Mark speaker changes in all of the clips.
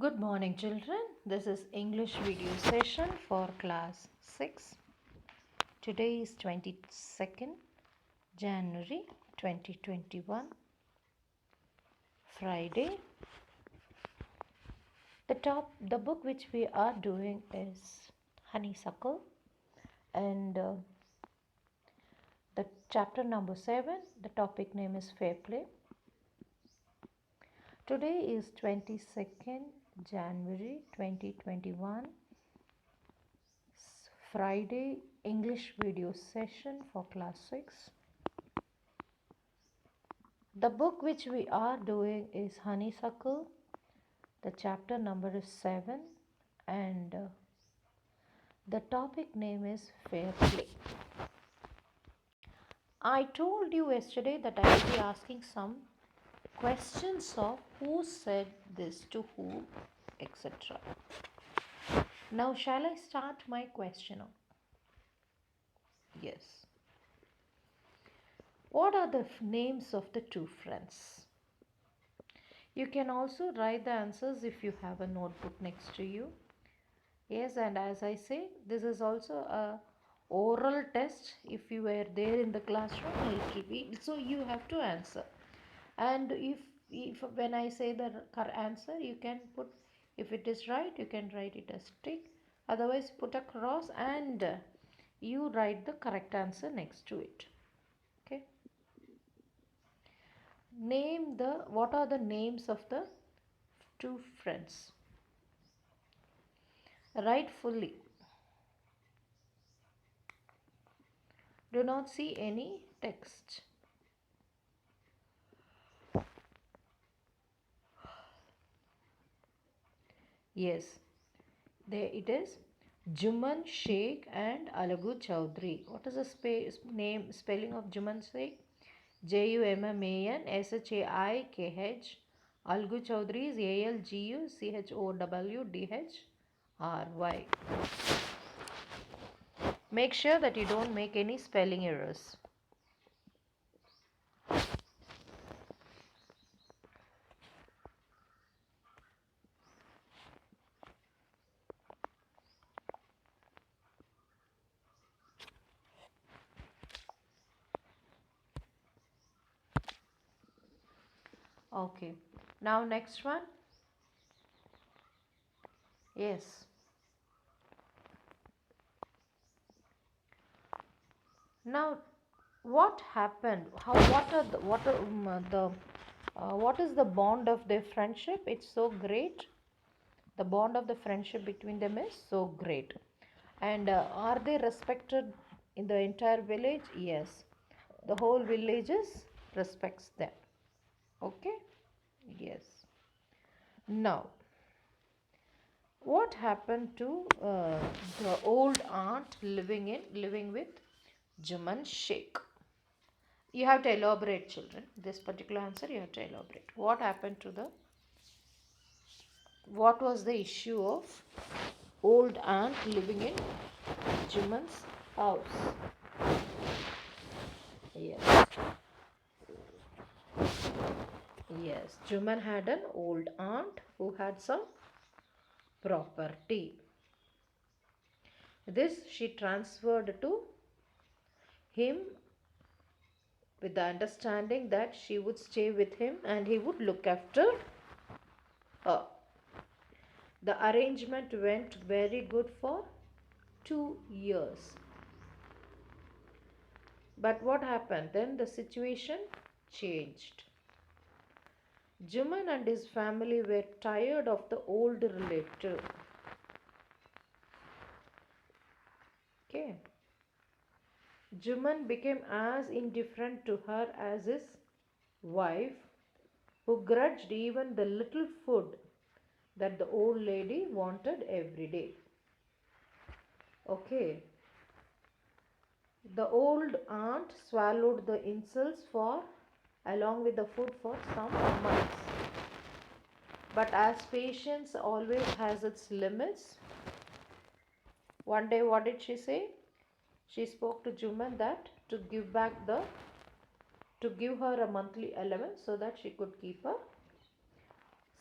Speaker 1: Good morning, children. This is English video session for class 6. Today is 22nd January 2021, Friday. The book which we are doing is Honeysuckle, and the chapter number 7. The topic name is Fair Play. Today is 22nd January 2021. Friday English video session for class 6. The book which we are doing is Honeysuckle. The chapter number is 7 and the topic name is Fair Play. I told you yesterday that I will be asking some questions of who said this to who, etc. Now shall I start my question? Yes. What are the names of the two friends? You can also write the answers if you have a notebook next to you. Yes, and as I say, this is also a oral test. If you were there in the classroom, it will be, so you have to answer. And if when I say the answer, you can put, if it is right, you can write it as tick. Otherwise, put a cross and you write the correct answer next to it. Okay. What are the names of the two friends? Write fully. Do not see any text. Yes, there it is. Juman Sheikh and Alagu Chowdhury. What is the spelling of Juman Sheikh? Jumman Shikh. Algu Chowdhury is Alguchowdhury. Make sure that you don't make any spelling errors. Okay. Now next one. Yes. Now, what happened? What is the bond of their friendship? It's so great. The bond of the friendship between them is so great. And are they respected in the entire village? Yes. The whole villages respects them. Okay? Yes. Now, what happened to the old aunt living with Juman Sheikh? You have to elaborate, children. This particular answer you have to elaborate. What was the issue of old aunt living in Juman's house? Yes. Yes, Juman had an old aunt who had some property. This she transferred to him with the understanding that she would stay with him and he would look after her. The arrangement went very good for 2 years. But what happened? Then the situation changed. Juman and his family were tired of the old relative. Okay. Juman became as indifferent to her as his wife, who grudged even the little food that the old lady wanted every day. Okay. The old aunt swallowed the insults along with the food for some months. But as patience always has its limits, one day what did she say? She spoke to Juman that to give her a monthly allowance so that she could keep a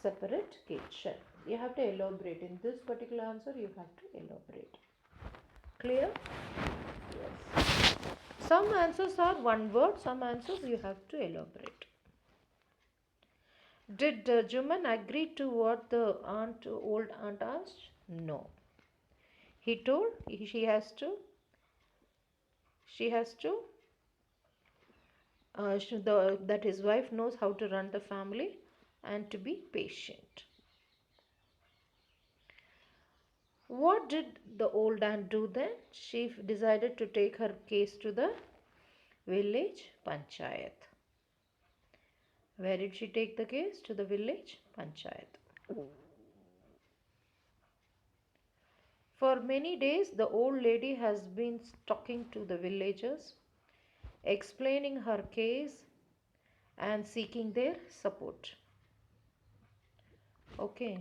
Speaker 1: separate kitchen. You have to elaborate. In this particular answer, you have to elaborate. Clear? Yes. Some answers are one word, some answers you have to elaborate. Did Juman agree to what the old aunt asked? No. He told she has to that his wife knows how to run the family and to be patient. What did the old aunt do then? She decided to take her case to the village panchayat. Where did she take the case? To the village panchayat. For many days, the old lady has been talking to the villagers, explaining her case and seeking their support. Okay.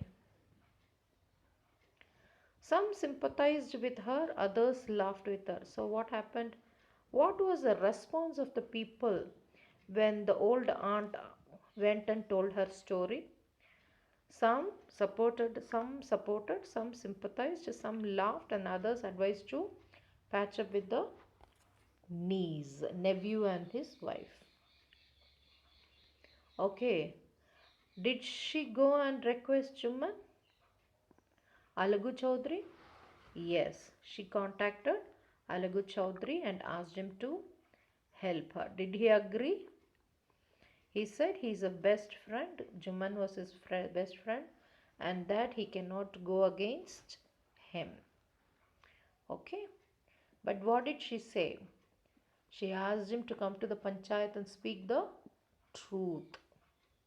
Speaker 1: Some sympathized with her, others laughed with her. So, what happened? What was the response of the people when the old aunt went and told her story? Some supported, some sympathized, some laughed, and others advised to patch up with the nephew and his wife. Okay. Did she go and request Juman? Alagu Chaudhary? Yes, she contacted Alagu Chaudhary and asked him to help her. Did he agree? He said he is a best friend. Juman was his best friend and that he cannot go against him. Okay. But what did she say? She asked him to come to the panchayat and speak the truth.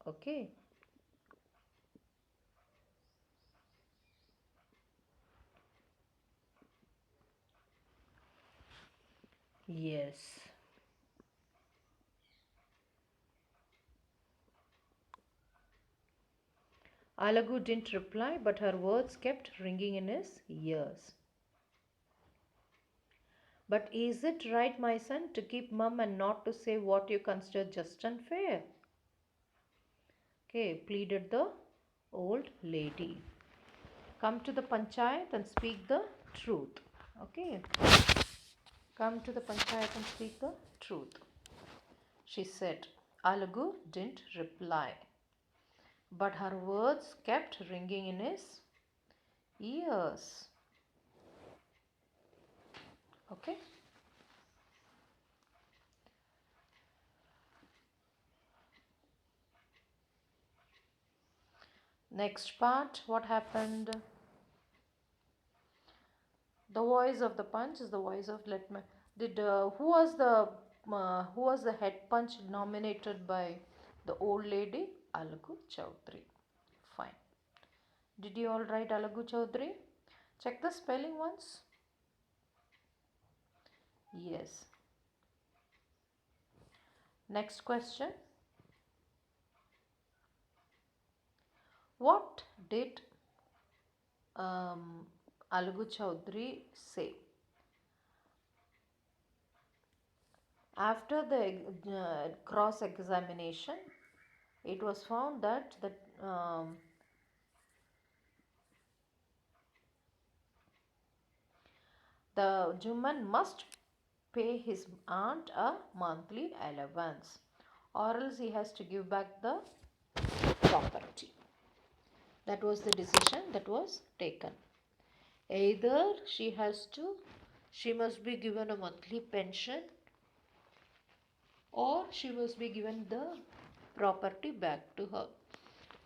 Speaker 1: Okay. Yes. Alagu didn't reply, but her words kept ringing in his ears. But is it right, my son, to keep mum and not to say what you consider just and fair? Okay, pleaded the old lady. Come to the panchayat and speak the truth. Okay. Come to the panchayat and speak the truth. She said. Alagu didn't reply, but her words kept ringing in his ears. Okay. Next part, what happened? The voice of the punch is the voice of let me. Did who was the head punch nominated by the old lady? Alagu Chaudhary. Fine. Did you all write Alagu Chaudhary? Check the spelling once. Yes. Next question. What did Alagu Chaudhary say? After the cross examination, it was found that the Juman must pay his aunt a monthly allowance or else he has to give back the property. That was the decision that was taken. Either she must be given a monthly pension or she must be given the property back to her.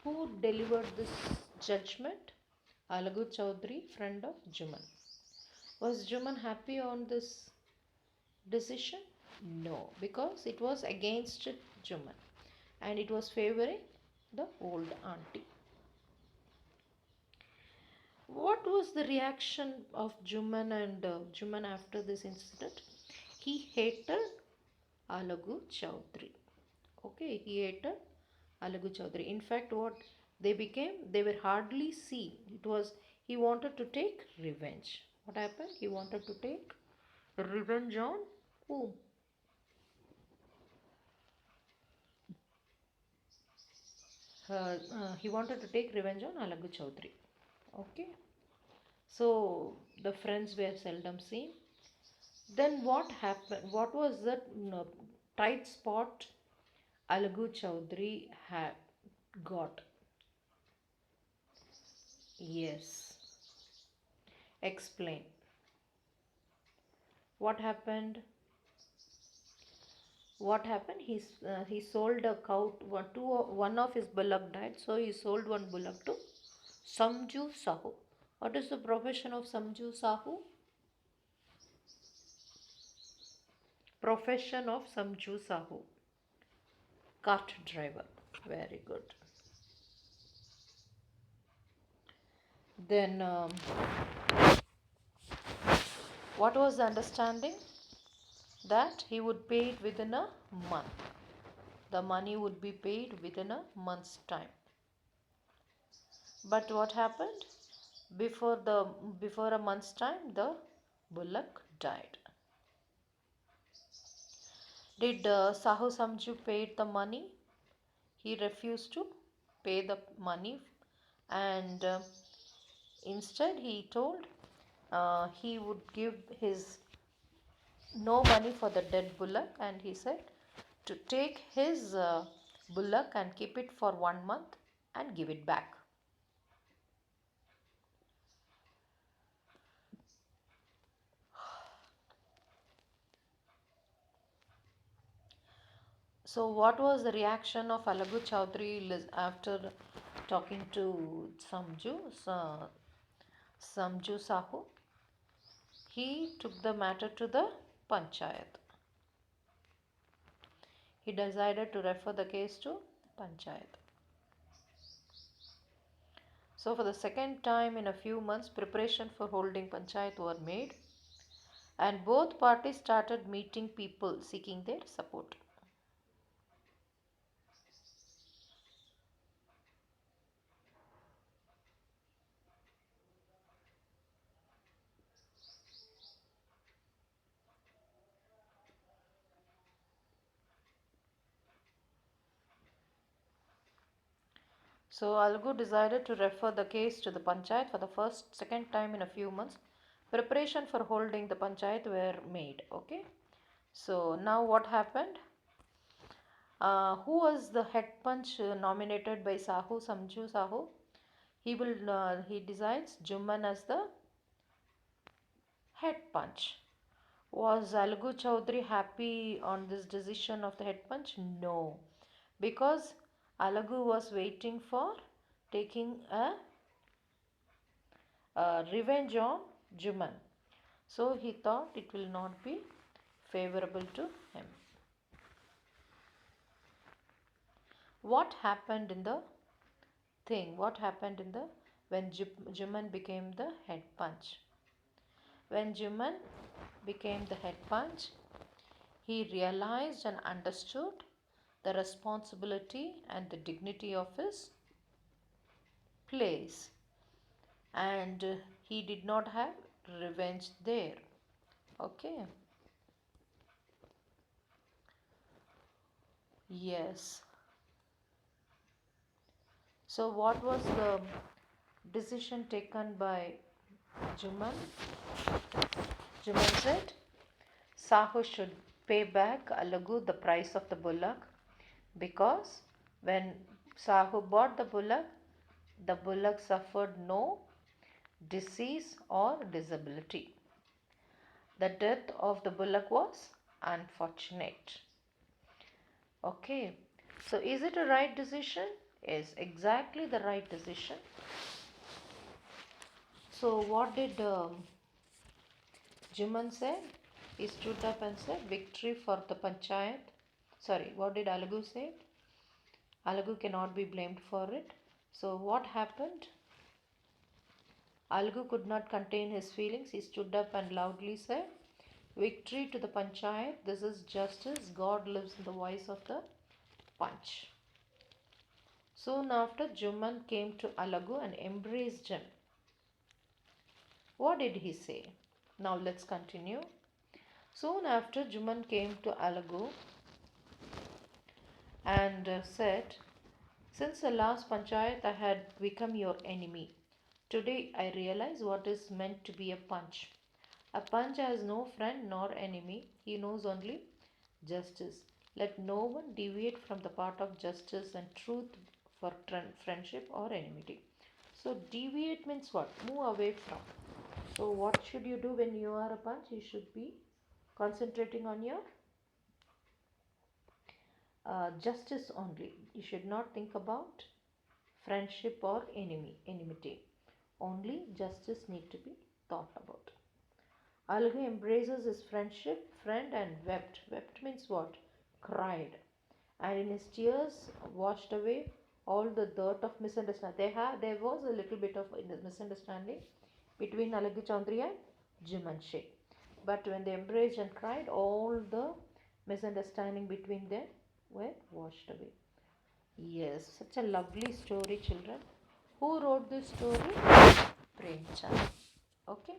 Speaker 1: Who delivered this judgment? Alagu Chaudhary, friend of Juman. Was Juman happy on this decision? No, because it was against Juman and it was favoring the old auntie. What was the reaction of Juman and Juman after this incident? He hated Alagu Chaudhary. Okay, he hated Alagu Chaudhary. In fact, what they were hardly seen. It was he wanted to take revenge. What happened? He wanted to take revenge on whom? He wanted to take revenge on Alagu Chaudhary. Okay, so the friends were seldom seen. Then what happened? What was that tight spot Alagu Chowdhury had got? Yes, explain. What happened? What happened? He sold a cow. One of his bullock died, so he sold one bullock to Samju Sahu. What is the profession of Samju Sahu? Profession of Samju Sahu. Cart driver. Very good. Then, what was the understanding? That he would pay it within a month. The money would be paid within a month's time. But what happened? Before a month's time, the bullock died. Did Sahu Samju pay the money? He refused to pay the money, and instead he told he would give his no money for the dead bullock, and he said to take his bullock and keep it for 1 month and give it back. So, what was the reaction of Alagu Chowdhury after talking to Samju Sahu? He took the matter to the Panchayat. He decided to refer the case to Panchayat. So, for the second time in a few months, preparation for holding Panchayat were made, and both parties started meeting people seeking their support. So Algu decided to refer the case to the Panchayat for the second time in a few months. Preparation for holding the Panchayat were made. Okay. So now what happened? Who was the head punch nominated by Samju Sahu? He decides Jumman as the head punch. Was Algu Chaudhary happy on this decision of the head punch? No, because Alagu was waiting for taking a revenge on Juman. So he thought it will not be favorable to him. What happened in the thing? What happened in the when Juman became the head punch? When Juman became the head punch, he realized and understood the responsibility and the dignity of his place, and he did not have revenge there. Okay. Yes. So what was the decision taken by Juman? Juman said Sahu should pay back Alagu the price of the bullock, because when Sahu bought the bullock suffered no disease or disability. The death of the bullock was unfortunate. Okay, so is it a right decision? Yes, exactly the right decision. So what did Juman say? He stood up and said, victory for the Panchayat. Sorry, what did Alagu say? Alagu cannot be blamed for it. So what happened? Alagu could not contain his feelings. He stood up and loudly said, victory to the Panchayat. This is justice. God lives in the voice of the punch. Soon after, Juman came to Alagu and embraced him. What did he say? Now let's continue. Soon after, Juman came to Alagu and said, since the last Panchayat I had become your enemy. Today I realize what is meant to be a punch. A punch has no friend nor enemy, he knows only justice. Let no one deviate from the path of justice and truth for friendship or enmity. So, deviate means what? Move away from. So, what should you do when you are a punch? You should be concentrating on your justice only. You should not think about friendship or enmity. Only justice need to be thought about. Algu embraces his friend and wept. Wept means what? Cried. And in his tears washed away all the dirt of misunderstanding. There was a little bit of misunderstanding between Algu Chaudhary and Jumanshi. But when they embraced and cried, all the misunderstanding between them were washed away. Yes, such a lovely story, children. Who wrote this story? Premchand. Okay.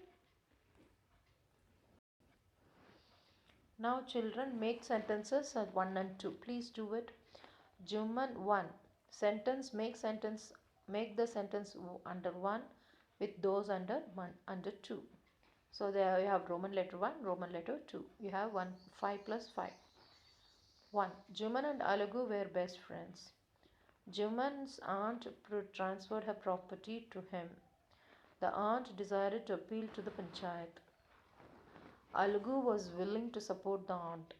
Speaker 1: Now, children, make sentences at 1 and 2. Please do it. Juman 1. Sentence. Make the sentence under 1 with those under 2. So there you have Roman letter 1, Roman letter 2. You have 5 plus 5. 1. Juman and Alagu were best friends. Juman's aunt transferred her property to him. The aunt decided to appeal to the panchayat. Alagu was willing to support the aunt.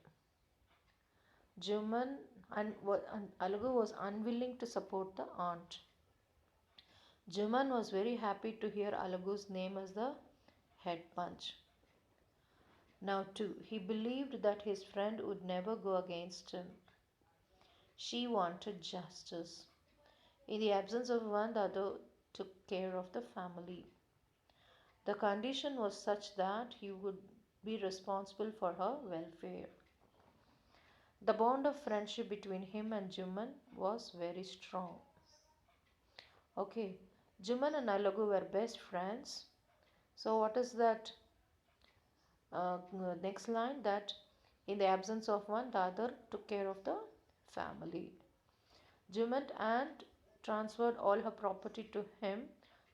Speaker 1: Juman and Alagu was unwilling to support the aunt. Juman was very happy to hear Alagu's name as the head punch. Now, 2. He believed that his friend would never go against him. She wanted justice. In the absence of one, the other took care of the family. The condition was such that he would be responsible for her welfare. The bond of friendship between him and Juman was very strong. Okay, Juman and Alagu were best friends. So, what is that? Next line, that in the absence of one, the other took care of the family. Juman and transferred all her property to him,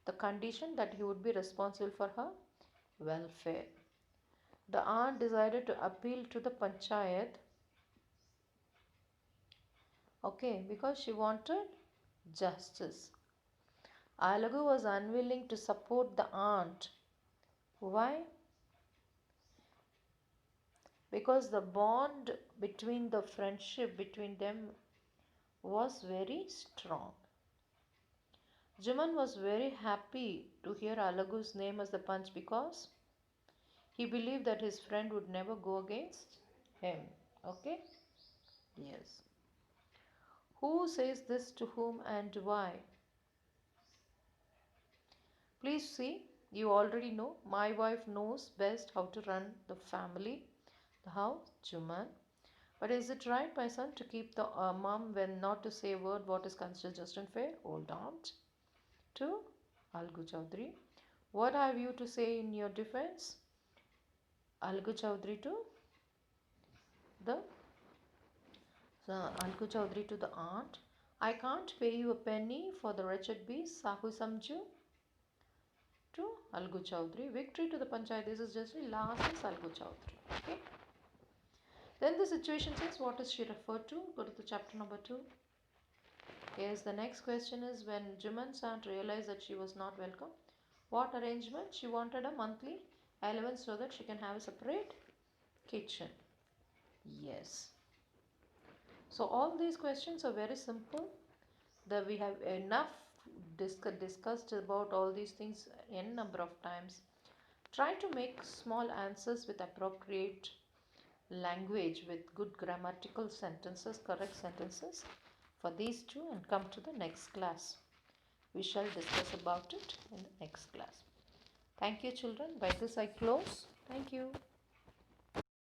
Speaker 1: the condition that he would be responsible for her welfare. The aunt decided to appeal to the panchayat, okay, because she wanted justice. Alagu was unwilling to support the aunt. Why? Because the bond between the friendship between them was very strong. Juman was very happy to hear Alagu's name as the punch because he believed that his friend would never go against him. Okay? Yes. Who says this to whom and why? Please see, you already know. My wife knows best how to run the family, the house, Juman. But is it right, my son, to keep the mom when not to say a word what is considered just and fair? Hold on. To Algu Chaudhary. What have you to say in your defense? Algu Chaudhary to the Algu Chaudhary to the aunt. I can't pay you a penny for the wretched beast. Sahu Samju to Algu Chaudhary. Victory to the panchayat. This is just the last is Algu Chaudhary. Okay. Then the situation says, what is she referred to? Go to the chapter number 2. Yes, the next question is, when Juman's aunt realized that she was not welcome, what arrangement? She wanted a monthly allowance so that she can have a separate kitchen. Yes. So all these questions are very simple. We have enough discussed about all these things n number of times. Try to make small answers with appropriate language, with good grammatical sentences, correct sentences for these two, and come to the next class. We shall discuss about it in the next class. Thank you, children. By this I close. Thank you.